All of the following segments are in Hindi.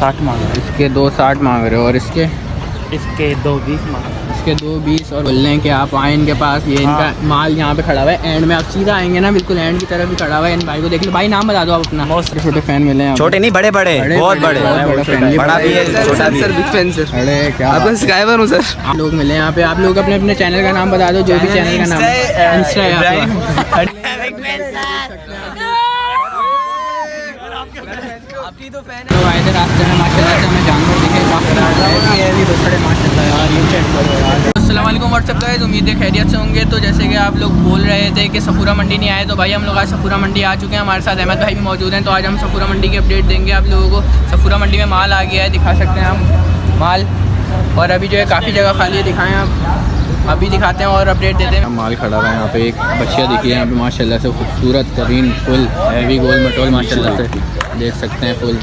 60 मांग रहे इसके 260 मांग रहे हो और इसके इसके 220 मांग रहे इसके 220 और बोल रहे हैं कि आप आए इनके पास, ये इनका माल यहाँ पे खड़ा हुआ है एंड में। आप सीधा आएंगे ना, बिल्कुल एंड की तरफ ही खड़ा हुआ है। इन भाई को देख लो। भाई नाम बता दो आप अपना। छोटे छोटे फैन मिले हैं, छोटे नहीं बड़े बड़े, बहुत बड़े, बड़ा भी है, छोटा भी है, बिग फैन सर। अरे क्या आपका सब्सक्राइबर हूँ सर। आप लोग मिले यहाँ पे। आप लोग अपने अपने चैनल का नाम बता दो, जो भी चैनल का नाम इंस्टा है आपका। आपकी तो फैन लोग आए थे रास्ते में, माशाल्लाह से हमें जानवर दिखे माशाल्लाह। अस्सलाम वालेकुम व्हाट्सअप गाइस, उम्मीद है खैरियत से होंगे। तो जैसे कि आप लोग बोल रहे थे कि सफूरा मंडी नहीं आए, तो भाई हम लोग आज सफूरा मंडी आ चुके हैं। हमारे साथ अहमद भाई भी मौजूद हैं। तो आज हम सफूरा मंडी की अपडेट देंगे आप लोगों को। सफूरा मंडी में माल आ गया है, दिखा सकते हैं हम माल। और अभी जो है काफ़ी जगह खाली है, दिखाएँ आप, अभी दिखाते हैं और अपडेट देते हैं। माल खड़ा हुआ है यहाँ पे। एक बच्चिया दिखी है यहाँ पे माशाल्लाह से, खूबसूरत तरीन, फुल हैवी गोल मटोल माशाल्लाह से देख सकते हैं। फुल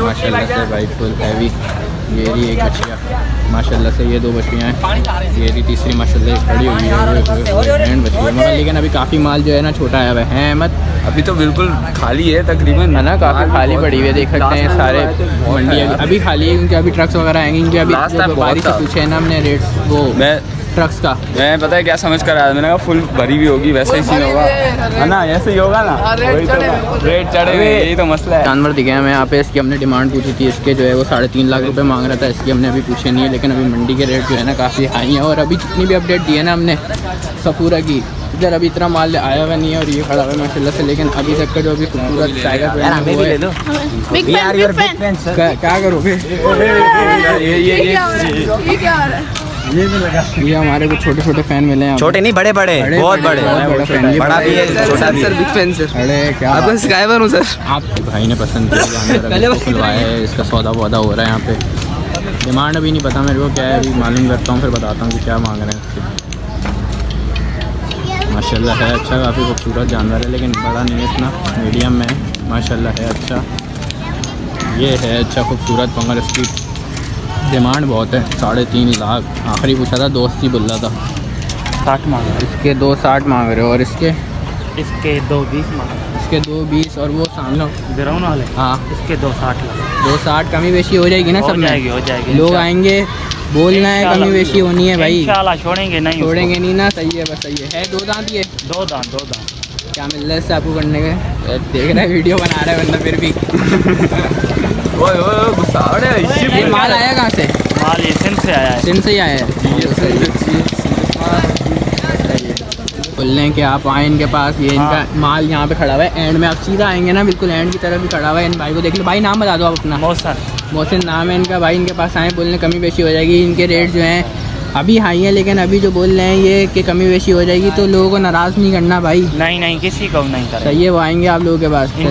माशाल्लाह से भाई, फुल हैवी। ये रही एक बच्चिया माशाल्लाह से, ये दो बच्चियाँ हैं। ये रही तीसरी माशाल्लाह खड़ी हुई है, हैंड बच्ची है मगर। लेकिन अभी काफ़ी माल जो है ना छोटा आया हुआ है अहमद। अभी तो बिल्कुल खाली है तकरीबन, है ना, काफ़ी खाली पड़ी हुई है, देख सकते हैं सारे मंडी अभी खाली है क्योंकि अभी ट्रक्स वगैरह आएंगे। क्योंकि अभी व्यापारी से पूछे ना हमने रेट्स वो ट्रक्स का। मैं पता है क्या समझ कर आया, मैंने कहा फुल भरी हुई होगी, वैसे ही सीन होगा, है ना, ऐसे ही होगा ना, रेट चढ़े हुए, यही तो मसला है। जानवर दिखे हमें यहाँ पे। इसकी हमने डिमांड पूछी थी, इसके जो है वो 3.5 लाख रुपए मांग रहा था। इसकी हमने अभी पूछे नहीं है, लेकिन अभी मंडी के रेट जो है ना काफ़ी हाई है। और अभी जितनी भी अपडेट दी है ना हमने सफूरा की, इधर अभी इतना माल आया हुआ नहीं है और ये खड़ा हुआ है माशाल्लाह से। लेकिन अभी तक का जो अभी खूबसूरत टाइगर क्या करोगे, ये हमारे कुछ छोटे छोटे फैन मिले हैं। छोटे नहीं बड़े बड़े, बहुत बड़े, बड़ा भी है, छोटा भी है, बिग फैन सर। अरे क्या आपका सब्सक्राइबर हूँ सर। आप भाई ने पसंद किया जानवर, खुलवाया है, इसका सौदा वौदा हो रहा है यहाँ पे। डिमांड अभी नहीं पता मेरे को क्या है, अभी मालूम करता हूँ फिर बताता हूँ कि क्या मांग रहे हैं उसके। माशाल्लाह है अच्छा, काफ़ी खूबसूरत जानवर है, लेकिन बड़ा नहीं है इतना, मीडियम में है माशाल्लाह है अच्छा। ये है अच्छा खूबसूरत, मगर इसकी डिमांड बहुत है, 3.5 लाख। आखिरी पूछा था, दोस्त ही बोल रहा था 60 मांग रहे इसके 260 मांग रहे हो और इसके इसके 220 मांग रहे इसके 220 और वो सामने ग्राउंड वाले हाँ इसके 260 लगे। 260 कमी बेशी हो जाएगी ना सब में, हो जाएगी। लोग आएंगे, बोलना है कमी बेशी होनी है भाई, इंशाल्लाह छोड़ेंगे नहीं, छोड़ेंगे नहीं ना। सही है, बस सही है। 2 दांत ये 2 दांत क्या मिल रहा है इससे आपको करने के? देख रहा है, वीडियो बना रहा है बंदा फिर भी। माल आया कहाँ से? माल ये सिंध से आया है। सिंध से ही आया है। बोल रहे हैं कि आप आए इनके पास, ये इनका माल यहाँ पे खड़ा हुआ है एंड में। आप सीधा आएंगे ना, बिल्कुल एंड की तरफ ही खड़ा हुआ है। इन भाई को देख लो। भाई नाम बता दो आप अपना। मोहसिन नाम है इनका। भाई इनके पास आए, बोलने कमी बेशी हो जाएगी। इनके रेट जो हैं अभी हाई है, लेकिन अभी जो बोल रहे हैं ये कि कमी बेशी हो जाएगी, तो लोगों को नाराज़ नहीं करना भाई। नहीं किसी को नहीं करेंगे। सही है, वो आएंगे आप लोगों के पास। सही है,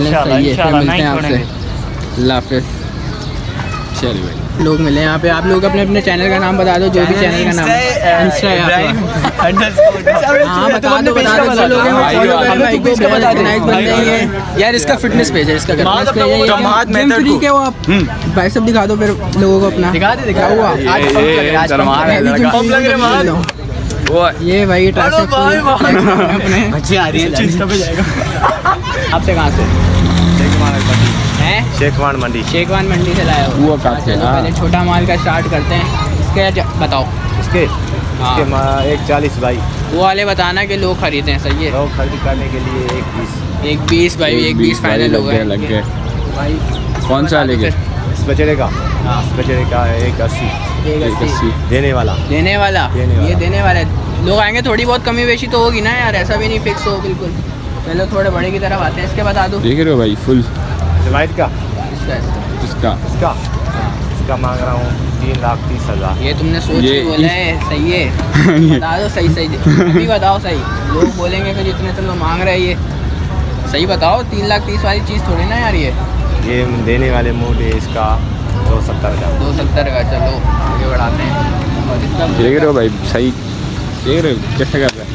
फिर मिलते हैं आपसे। अल्लाह हाफ़िज़। चलिए भाई, लोग मिले यहाँ पे। आप लोग अपने अपने चैनल का नाम बता दो, जो भी चैनल का नाम इंस्टा है यार। इसका फिटनेस पेज है, इसका भाई सब दिखा दो फिर लोगों को अपना। दिखा हुआ ये भाई आपसे कहाँ से? शेखवान मंडी से लाया हो। वो काफी है। पहले छोटा माल का स्टार्ट करते हैं। इसके बताओ। इसके 140 भाई। वो वाले बताना कि लोग खरीदे हैं। सही है, लोग खरीद करने के लिए 120 भाई, 120 फाइनल हो गए। लग गए भाई कौन सा लेंगे? इस बचेरे का 180 देने वाला ये देने वाला। लोग आएंगे, थोड़ी बहुत कमी बेशी तो होगी ना यार, ऐसा भी नहीं फिक्स हो बिल्कुल। पहले थोड़े बड़े की तरफ आते हैं। इसके बता दो। देख रहे हो भाई, फुल वाइट का। इसका मांग रहा हूँ 3,30,000। ये तुमने सोच के बोला है। सही है, बता दो सही अभी बताओ सही। लोग बोलेंगे कि जितने तुम लोग मांग रहे हैं ये सही बताओ। 3,30,000 वाली चीज़ थोड़ी ना यार। ये देने वाले मूड है इसका 270 का। चलो आगे बढ़ाते हैं। और इसका देख रहे हो भाई, सही देख रहे हो कैसे कर रहा है।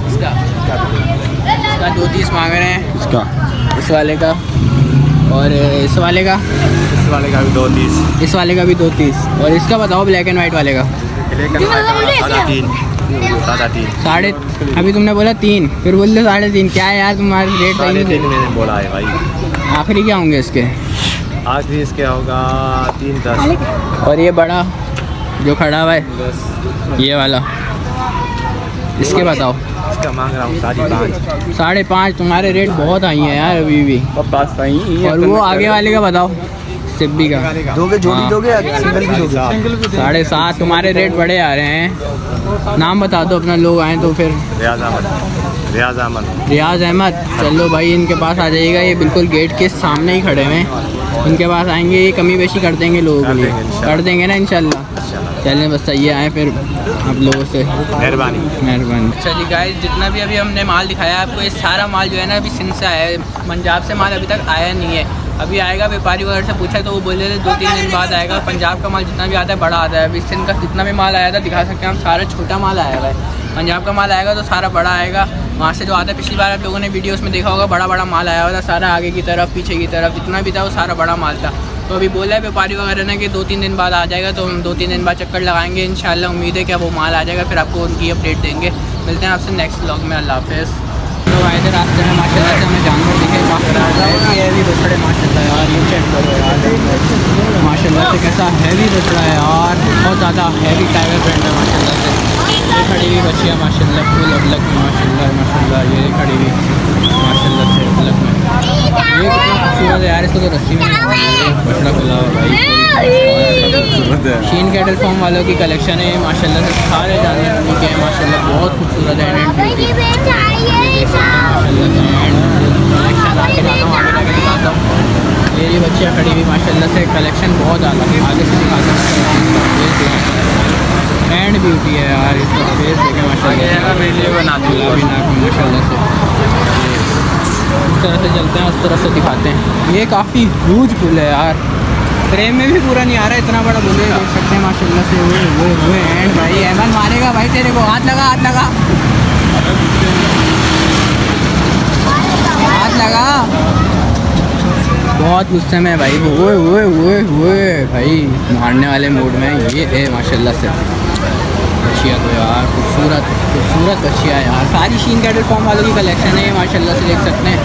इसका 230 मांग रहे हैं। इस वाले का और इस वाले का भी 230। इस वाले का भी 230। और इसका बताओ ब्लैक एंड वाइट वाले का। 3.5 अभी तुमने बोला 3, फिर बोल दो 3.5। क्या है यार तुम्हारे रेट? 3.5 मैंने बोला है भाई। आखिरी क्या होंगे इसके? आखिरी इसके होगा 310। और ये बड़ा जो खड़ा हुआ है ये वाला, इसके बताओ। इसका मांग रहा हूँ 5.5। 5.5। तुम्हारे रेट बहुत आई हैं यार अभी भी। पास सही और वो आगे वाले का बताओ, सिब्बी का दोगे जोड़ी हाँ। दोगे या सिंगल भी दोगे? 7.5। तुम्हारे रेट बड़े आ रहे हैं। नाम बता दो अपना, लोग आए तो फिर। रियाज अहमद। रियाज अहमद, चलो भाई इनके पास आ जाइएगा। ये बिल्कुल गेट के सामने ही खड़े हुए हैं। इनके पास आएंगे, ये कमी बेशी कर देंगे लोगों के लिए, कर देंगे ना इंशाल्लाह। चलें बस सही आए फिर आप लोगों से, मेहरबानी। अच्छा जी गाइस, जितना भी अभी हमने माल दिखाया आपको, ये सारा माल जो है ना अभी सिंध से आया है। पंजाब से माल अभी तक आया नहीं है। अभी आएगा, व्यापारी वगैरह से पूछा तो वो बोल रहे थे 2-3 दिन बाद आएगा। पंजाब का माल जितना भी आता है बड़ा आता है। अभी सिंध का जितना भी माल आया था दिखा सकते हैं हम, सारा छोटा माल आया हुआ है। पंजाब का माल आएगा तो सारा बड़ा आएगा। वहाँ से जो आता है, पिछली बार आप लोगों ने वीडियोस में देखा होगा, बड़ा बड़ा माल आया हुआ था सारा, आगे की तरफ पीछे की तरफ जितना भी था वो सारा बड़ा माल था। तो अभी बोला है व्यापारी वगैरह ने कि 2-3 दिन बाद आ जाएगा। तो हम 2-3 दिन बाद चक्कर लगाएंगे इंशाल्लाह। उम्मीद है कि वो माल आ जाएगा, फिर आपको उनकी अपडेट देंगे। मिलते हैं आपसे नेक्स्ट ब्लॉग में। अल्लाह हाफ़िज़। तो आए थे रास्ते में, माशाल्लाह से हमें जानवर दिखे हैवी बछड़े माशाल्लाह यार। ये चेक करो यार, माशाल्लाह से कैसा हैवी बछड़ा है यार, बहुत ज़्यादा हैवी टाइगर ब्रांड है माशाल्लाह से। ये खड़ी हुई बच्चियाँ माशाल्लाह फुल अबलग में माशाल्लाह। ये खड़ी हुई माशाल्लाह से अबलग में। ये कितना खूबसूरत है यार, इसको तो रस्सी में बछड़ा खुला हुआ भाई। शीन कैटल फार्म वालों की कलेक्शन है माशाल्लाह से, सारे जानवर उनके हैं माशाल्लाह, बहुत खूबसूरत है। कलेक्शन आगे जाता हूँ, आगे जाके दिखाता हूँ। ये बच्चियाँ खड़ी हुई माशाल्लाह से, कलेक्शन बहुत ज़्यादा है। आगे से दिखाता हूँ। एंड ब्यूटी है यार, इसका फेस देखें माशाल्लाह, वीडियो बनाती है माशाल्लाह से। इस तरह से चलते हैं, उस तरह से दिखाते हैं। ये काफ़ी ह्यूज पुल है यार, फ्रेम में भी पूरा नहीं आ रहा है, इतना बड़ा पुल है, देख सकते हैं माशाल्लाह से। वो एंड भाई अहमद मारेगा भाई तेरे को, हाथ लगा हाथ लगा हाथ लगा। बहुत गुस्से में भाई वो भाई, मारने वाले मूड में ये है माशाल्लाह से। बच्चियाँ तो यार खूबसूरत बच्चियाँ यार, सारी शीन कैटल फॉर्म वालों की कलेक्शन है माशाल्लाह से, देख सकते हैं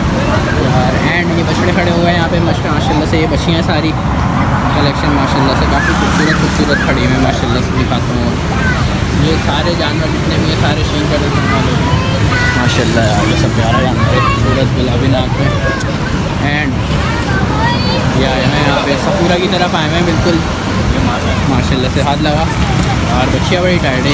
यार। एंड ये बछड़े खड़े हुए हैं यहाँ पे माशाल्लाह से। ये बच्चियाँ सारी कलेक्शन माशाल्लाह से काफ़ी खूबसूरत खड़ी हुई है माशाल्लाह से, दिखाता हूँ। ये सारे जानवर जितने भी हैं सारे शीन कैटल फॉर्म वालों माशाल्लाह यार, ये सब प्यारा जानवर है, खूबसूरत गुलाबी नाक में। एंड ये आए हैं यहाँ पे सपूरा की तरफ आए हैं बिल्कुल माशाल्लाह से, हाथ लगा। और बच्चियाँ बड़ी टाइट है।